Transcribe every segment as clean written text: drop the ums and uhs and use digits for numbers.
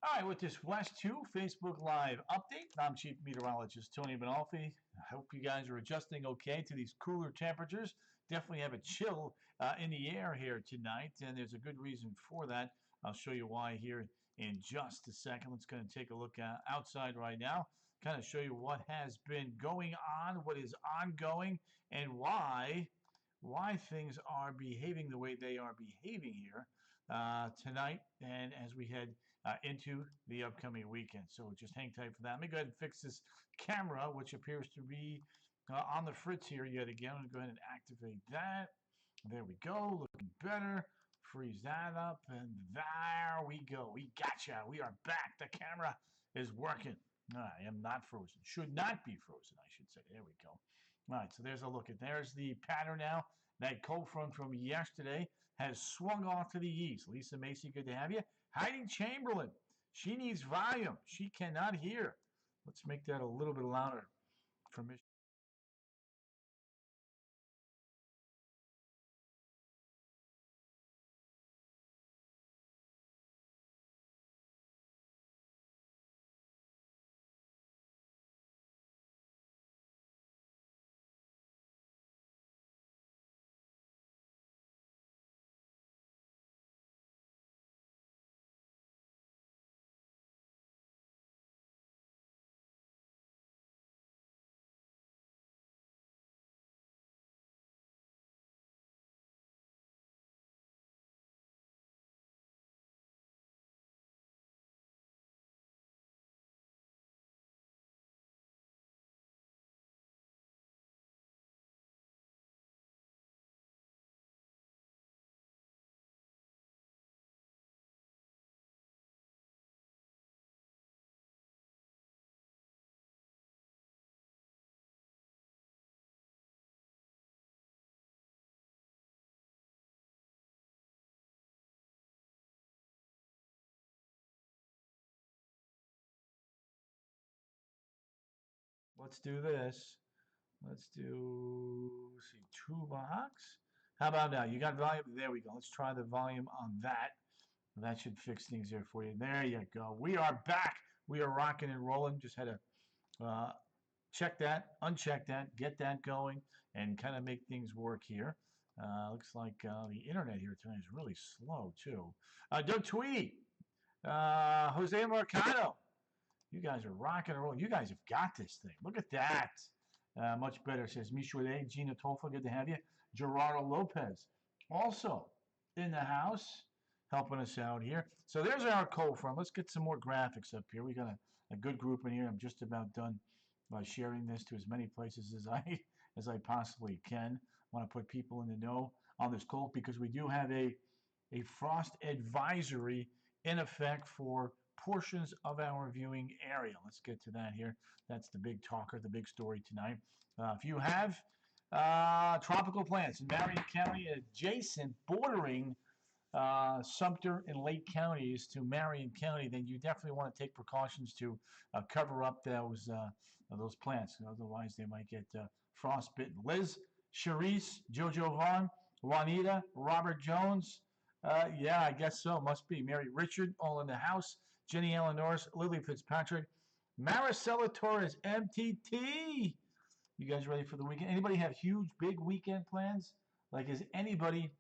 All right, with this WESH2 Facebook Live update, I'm Chief Meteorologist Tony Mainolfi. I hope you guys are adjusting okay to these cooler temperatures. Definitely have a chill in the air here tonight, and there's a good reason for that. I'll show you why here in just a second. Let's kind of take a look outside right now, kind of show you what has been going on, what is ongoing, and why things are behaving the way they are behaving here tonight and as we head into the upcoming weekend. So just hang tight for that. Let me go ahead and fix this camera, which appears to be on the fritz here yet again. I'm going to go ahead and activate that. There we go. Looking better. Freeze that up, and there we go. We gotcha. We are back. The camera is working. I am not frozen. Should not be frozen, I should say. There we go. All right, so there's a look at. There's the pattern now. That cold front from yesterday has swung off to the east. Lisa Macy, good to have you. Heidi Chamberlain, she needs volume. She cannot hear. Let's make that a little bit louder for Michigan. Let's do this. Let's do, let's see, two box. How about now? You got volume? There we go. Let's try the volume on that. That should fix things there for you. There you go. We are back. We are rocking and rolling. Just had to uh, check that, uncheck that, get that going, and kind of make things work here. Looks like the internet here tonight is really slow, too. Doug Tweedy, Jose Mercado, you guys are rocking and rolling. You guys have got this thing. Look at that. Much better, says Michele. Gina Tolfa, good to have you. Gerardo Lopez, also in the house, helping us out here. So there's our cold front. Let's get some more graphics up here. We got a good group in here. I'm just about done by sharing this to as many places as I possibly can. I want to put people in the know on this cold because we do have a frost advisory in effect for portions of our viewing area. Let's get to that here. That's the big talker, the big story tonight. If you have tropical plants in Marion County adjacent, bordering Sumter and Lake counties to Marion County, then you definitely want to take precautions to cover up those plants. Otherwise, they might get frostbitten. Liz, Charisse, JoJo Vaughn, Juanita, Robert Jones. Yeah, I guess so. Must be. Mary Richard, all in the house. Jenny Ellen Norris, Lily Fitzpatrick, Maricela Torres, MTT. You guys ready for the weekend? Anybody have huge, big weekend plans? Like, is anybody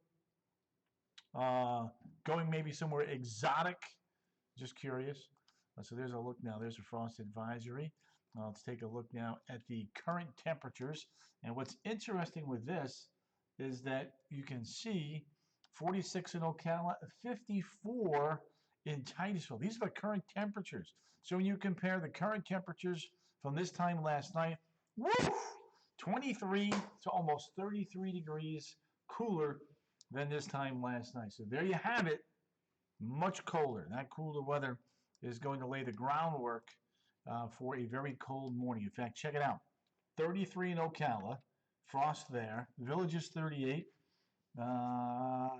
uh, going maybe somewhere exotic? Just curious. So there's a look now. There's a frost advisory. Let's take a look now at the current temperatures. And what's interesting with this is that you can see 46 in Ocala, 54 in Titusville. These are the current temperatures. So when you compare the current temperatures from this time last night, woo, 23 to almost 33 degrees cooler than this time last night. So there you have it. Much colder. That cooler weather is going to lay the groundwork for a very cold morning. In fact, check it out. 33 in Ocala, frost there. Village is 38.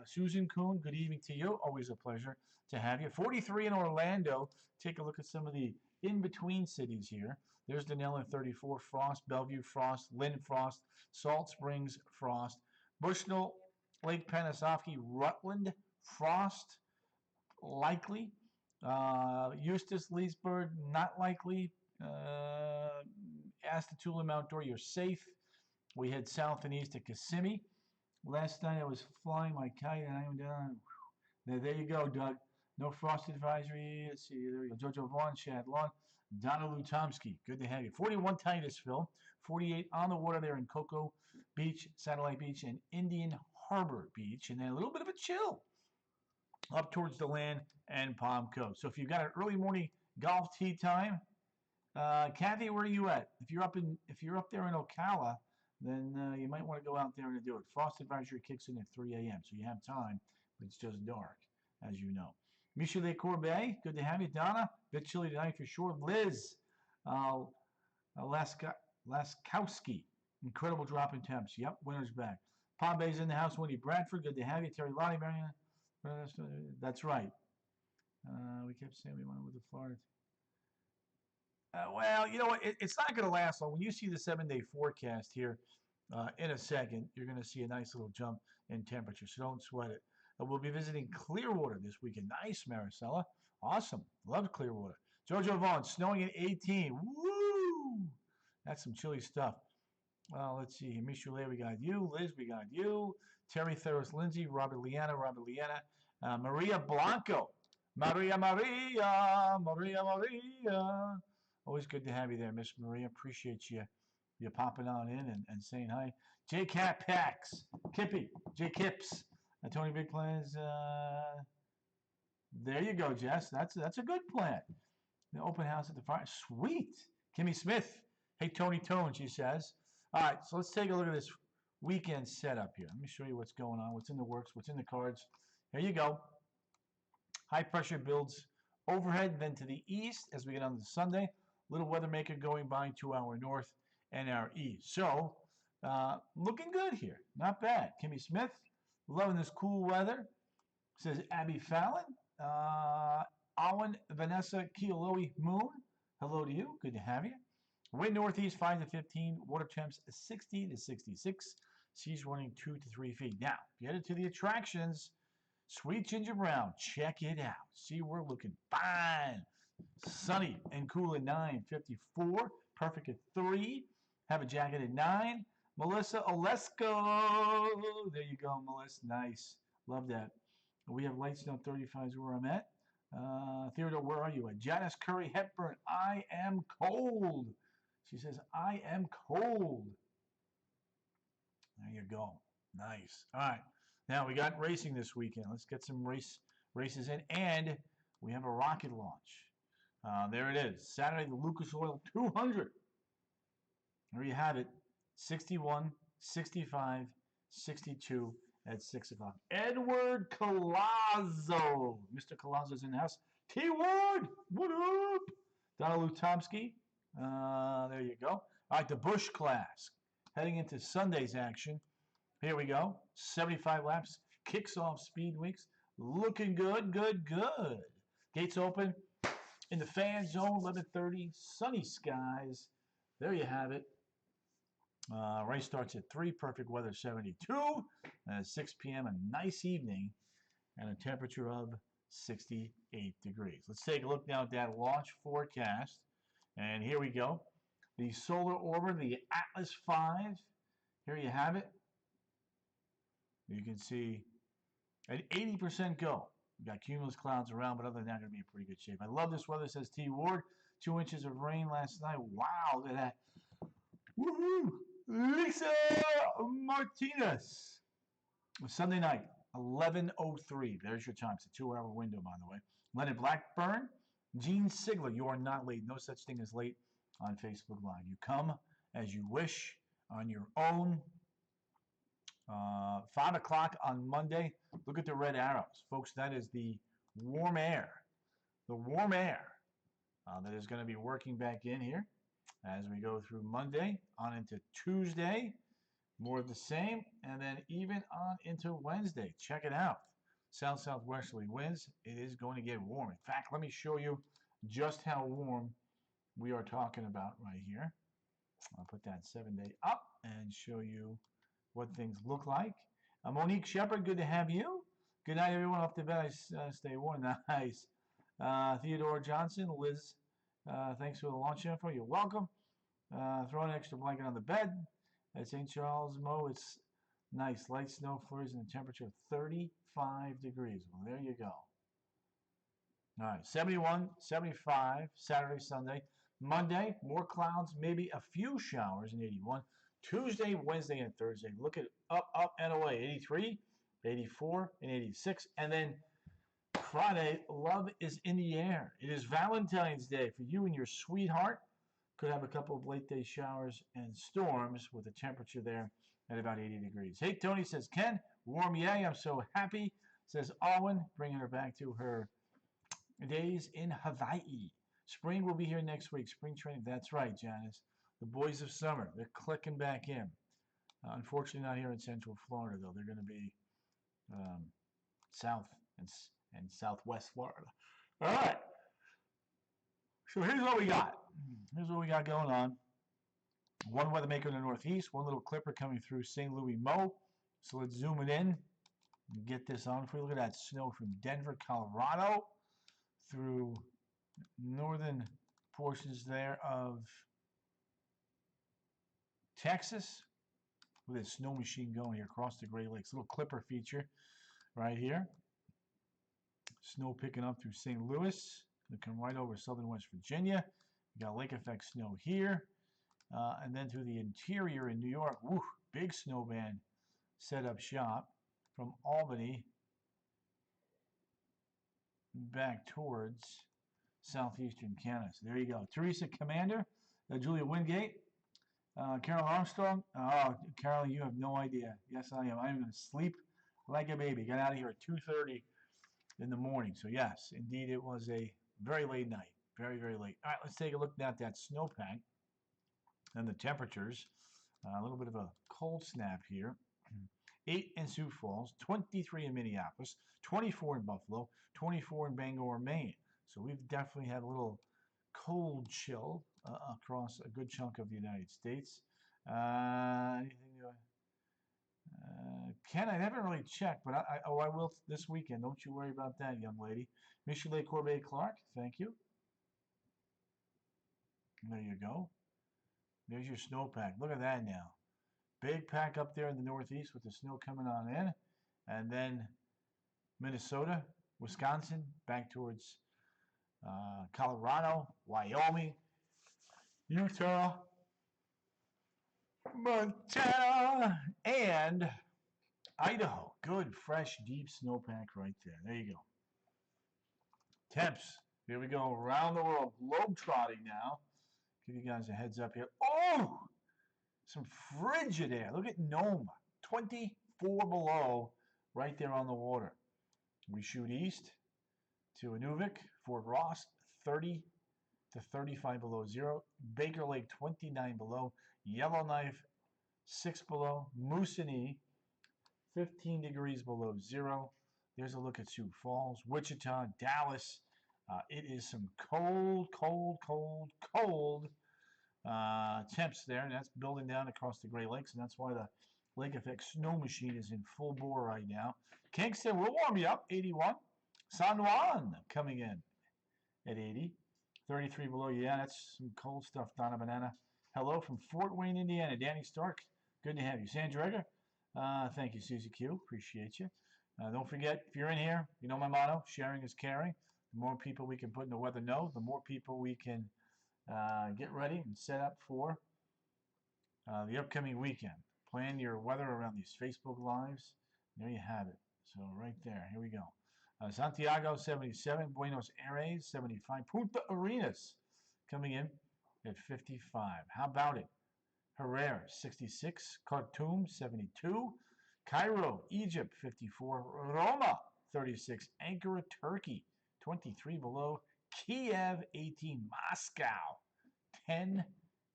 Susan Kuhn, good evening to you. Always a pleasure to have you. 43 in Orlando. Take a look at some of the in-between cities here. There's Denellen, 34, frost. Bellevue, frost. Lynn, frost. Salt Springs, frost. Bushnell, Lake Panasoffkee, Rutland, frost. Likely. Eustis, Leesburg, not likely. Astatulam outdoor, you're safe. We head south and east to Kissimmee. Last night I was flying my kite and I went down. There you go, Doug. No frost advisory. Let's see. There we go. Jojo Vaughn, Shad Lawn, Donna Lutomsky. Good to have you. 41 Titusville. 48 on the water there in Cocoa Beach, Satellite Beach, and Indian Harbor Beach. And then a little bit of a chill up towards the land and Palm Coast. So if you've got an early morning golf tee time, Kathy, where are you at? If you're up there in Ocala, then you might want to go out there and do it. Frost advisory kicks in at 3 a.m., so you have time, but it's just dark, as you know. Michelet Corbet, good to have you. Donna, bit chilly tonight for sure. Liz, Laskowski, incredible drop in temps. Yep, winter's back. Palm Bay's in the house. Wendy Bradford, good to have you. Terry Lottie, Marion. That's right. We kept saying we wanted with the Florida. Well, you know what? It's not going to last long. When you see the 7-day forecast here in a second, you're going to see a nice little jump in temperature. So don't sweat it. We'll be visiting Clearwater this weekend. Nice, Maricela. Awesome. Love Clearwater. Jojo Vaughn, snowing at 18. Woo! That's some chilly stuff. Well, let's see. Michelet, we got you. Liz, we got you. Terry Ferris Lindsay, Robert Liana, Maria Blanco. Maria. Always good to have you there, Miss Maria. Appreciate you popping on in and saying hi. J Cat Pax, Kippy, J Kips, Tony Big Plans. There you go, Jess. That's a good plan. The open house at the fire. Sweet. Kimmy Smith. Hey, Tony Tone, she says. All right, so let's take a look at this weekend setup here. Let me show you what's going on, what's in the works, what's in the cards. Here you go. High pressure builds overhead, then to the east as we get on to Sunday. Little weather maker going by to our north and our east. So, looking good here. Not bad. Kimmy Smith, loving this cool weather. Says Abby Fallon. Alan Vanessa Kiolowi Moon. Hello to you. Good to have you. Wind northeast 5 to 15. Water temps 60 to 66. Seas running 2 to 3 feet. Now, get into the attractions. Sweet Ginger Brown. Check it out. See, we're looking fine. Sunny and cool at 9, 54. Perfect at 3. Have a jacket at 9. Melissa Olesko. There you go, Melissa. Nice. Love that. We have light snow 35 is where I'm at. Theodore, where are you at? Janice Curry Hepburn. I am cold. She says, I am cold. There you go. Nice. All right. Now we got racing this weekend. Let's get some races in. And we have a rocket launch. There it is. Saturday, the Lucas Oil 200. There you have it. 61, 65, 62 at 6 o'clock. Edward Colazzo. Mr. Colazzo's in the house. T. Ward, what up? Donna Lutomsky. There you go. All right, the Bush class. Heading into Sunday's action. Here we go. 75 laps. Kicks off speed weeks. Looking good, good, good. Gates open in the fan zone, 11:30. Sunny skies. There you have it. Race starts at 3. Perfect weather, 72. And at 6 p.m., a nice evening. And a temperature of 68 degrees. Let's take a look now at that launch forecast. And here we go. The solar orbiter, the Atlas V. Here you have it. You can see at 80% go. We've got cumulus clouds around, but other than that, going to be in pretty good shape. I love this weather, says T. Ward. 2 inches of rain last night. Wow, look at that. Woohoo! Lisa Martinez. Sunday night, 11:03. There's your time. It's a 2-hour window, by the way. Leonard Blackburn. Gene Sigler. You are not late. No such thing as late on Facebook Live. You come as you wish on your own. 5 o'clock on Monday. Look at the red arrows. Folks, that is the warm air. The warm air that is going to be working back in here as we go through Monday on into Tuesday. More of the same. And then even on into Wednesday. Check it out. South-southwesterly winds. It is going to get warm. In fact, let me show you just how warm we are talking about right here. I'll put that 7-day up and show you what things look like. Monique Shepard, good to have you. Good night, everyone. Off to bed. Stay warm. Nice. Theodore Johnson, Liz, thanks for the launch info. You're welcome. Throw an extra blanket on the bed. At St. Charles, Mo, it's nice. Light snow flurries and a temperature of 35 degrees. Well, there you go. All right, 71, 75, Saturday, Sunday. Monday, more clouds, maybe a few showers in 81. Tuesday, Wednesday, and Thursday. Look at up, and away. 83, 84, and 86. And then Friday, love is in the air. It is Valentine's Day for you and your sweetheart. Could have a couple of late day showers and storms with a temperature there at about 80 degrees. Hey, Tony says, Ken, warm yay. I'm so happy. Says Alwyn, bringing her back to her days in Hawaii. Spring will be here next week. Spring training. That's right, Janice. The boys of summer. They're clicking back in. Unfortunately, not here in Central Florida, though. They're going to be south and southwest Florida. All right. So here's what we got. Here's what we got going on. One weather maker in the northeast. One little clipper coming through St. Louis, Mo. So let's zoom it in and get this on for you. Look at that snow from Denver, Colorado, through northern portions there of Texas, with a snow machine going here across the Great Lakes. Little clipper feature right here. Snow picking up through St. Louis. Going to come right over southern West Virginia. You got lake effect snow here. And then through the interior in New York. Woo, big snow band set up shop from Albany back towards southeastern Canada. So there you go. Teresa Commander, Julia Wingate, Carol Armstrong. Oh, Carol, you have no idea. Yes, I am. I'm going to sleep like a baby. Got out of here at 2:30 in the morning. So yes, indeed, it was a very late night. Very, very late. All right, let's take a look at that snowpack and the temperatures. A little bit of a cold snap here. 8 in Sioux Falls, 23 in Minneapolis, 24 in Buffalo, 24 in Bangor, Maine. So we've definitely had a little cold chill across a good chunk of the United States. Anything new? Ken, I haven't really checked, but I will this weekend. Don't you worry about that, young lady. Michelet Corbet Clark, thank you. There you go. There's your snowpack. Look at that now. Big pack up there in the northeast with the snow coming on in. And then Minnesota, Wisconsin, back towards Colorado, Wyoming, Utah, Montana, and Idaho. Good, fresh, deep snowpack right there. There you go. Temps. Here we go. Around the world. Globe-trotting now. Give you guys a heads up here. Oh! Some frigid air. Look at Nome. 24 below right there on the water. We shoot east to Inuvik, Fort Ross, 30 to 35 below zero. Baker Lake, 29 below. Yellowknife, 6 below. Moosonee, 15 degrees below zero. There's a look at Sioux Falls, Wichita, Dallas. It is some cold, cold, cold, cold temps there, and that's building down across the Great Lakes, and that's why the lake effect snow machine is in full bore right now. Kingston will warm you up, 81. San Juan coming in at 80. 33 below. Yeah, that's some cold stuff, Donna Banana. Hello from Fort Wayne, Indiana. Danny Stark, good to have you. Sandra Egger, thank you, Susie Q. Appreciate you. Don't forget, if you're in here, you know my motto, sharing is caring. The more people we can put in the weather know, the more people we can get ready and set up for the upcoming weekend. Plan your weather around these Facebook Lives. There you have it. So right there, here we go. Santiago, 77. Buenos Aires, 75. Punta Arenas coming in at 55. How about it? Herrera, 66. Khartoum, 72. Cairo, Egypt, 54. Roma, 36. Ankara, Turkey, 23 below. Kiev, 18. Moscow, 10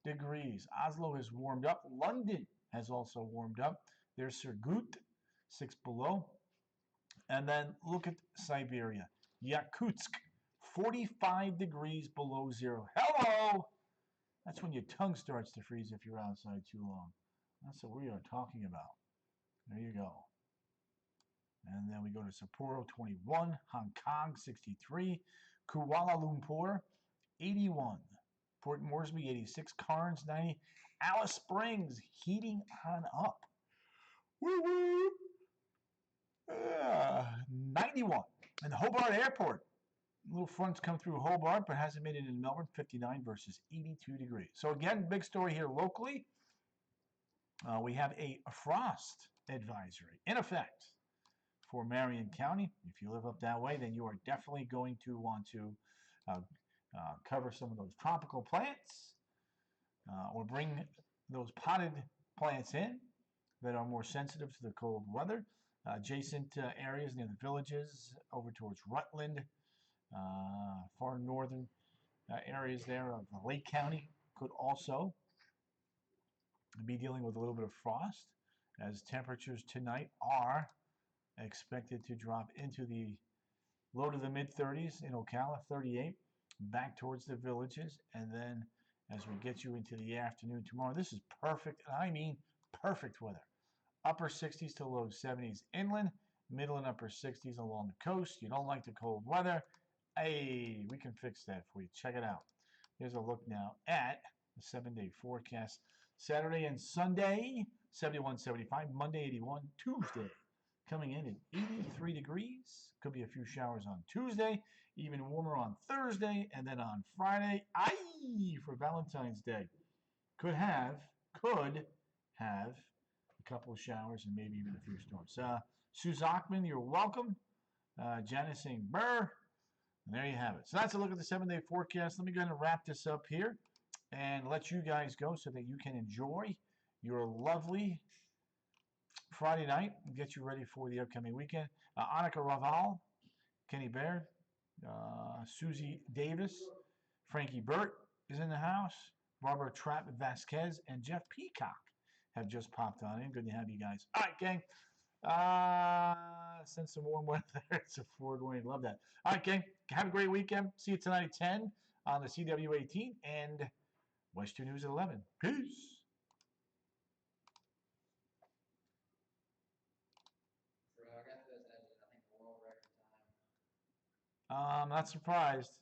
degrees. Oslo has warmed up. London has also warmed up. There's Surgut, 6 below. And then look at Siberia. Yakutsk, 45 degrees below zero. Hello! That's when your tongue starts to freeze if you're outside too long. That's what we are talking about. There you go. And then we go to Sapporo, 21. Hong Kong, 63. Kuala Lumpur, 81. Port Moresby, 86. Cairns, 90. Alice Springs, heating on up. Woo woo! 91. And Hobart Airport. Little fronts come through Hobart, but hasn't made it in Melbourne. 59 versus 82 degrees. So again, big story here locally. We have a frost advisory in effect for Marion County. If you live up that way, then you are definitely going to want to cover some of those tropical plants or bring those potted plants in that are more sensitive to the cold weather. Adjacent areas near the villages over towards Rutland, far northern areas there of Lake County could also be dealing with a little bit of frost, as temperatures tonight are expected to drop into the low to the mid 30s in Ocala, 38, back towards the villages, and then as we get you into the afternoon tomorrow, this is perfect, and I mean perfect weather. Upper 60s to low 70s inland, middle and upper 60s along the coast. You don't like the cold weather? Hey, we can fix that for you. Check it out. Here's a look now at the 7-day forecast. Saturday and Sunday, 71, 75. Monday, 81. Tuesday, coming in at 83 degrees. Could be a few showers on Tuesday. Even warmer on Thursday. And then on Friday, for Valentine's Day. Could have a couple of showers and maybe even a few storms. Sue Zockman, you're welcome. Janice saying burr. And there you have it. So that's a look at the 7-day forecast. Let me go ahead and wrap this up here and let you guys go so that you can enjoy your lovely Friday night and get you ready for the upcoming weekend. Annika Raval, Kenny Baird, Susie Davis, Frankie Burt is in the house. Barbara Trapp Vasquez and Jeff Peacock have just popped on in. Good to have you guys. All right, gang. Send some warm weather. It's a Ford Wayne. Love that. All right, gang. Have a great weekend. See you tonight at 10 on the CW18 and WESH2 News at 11. Peace. I got those edges. I think the world record time. I'm not surprised.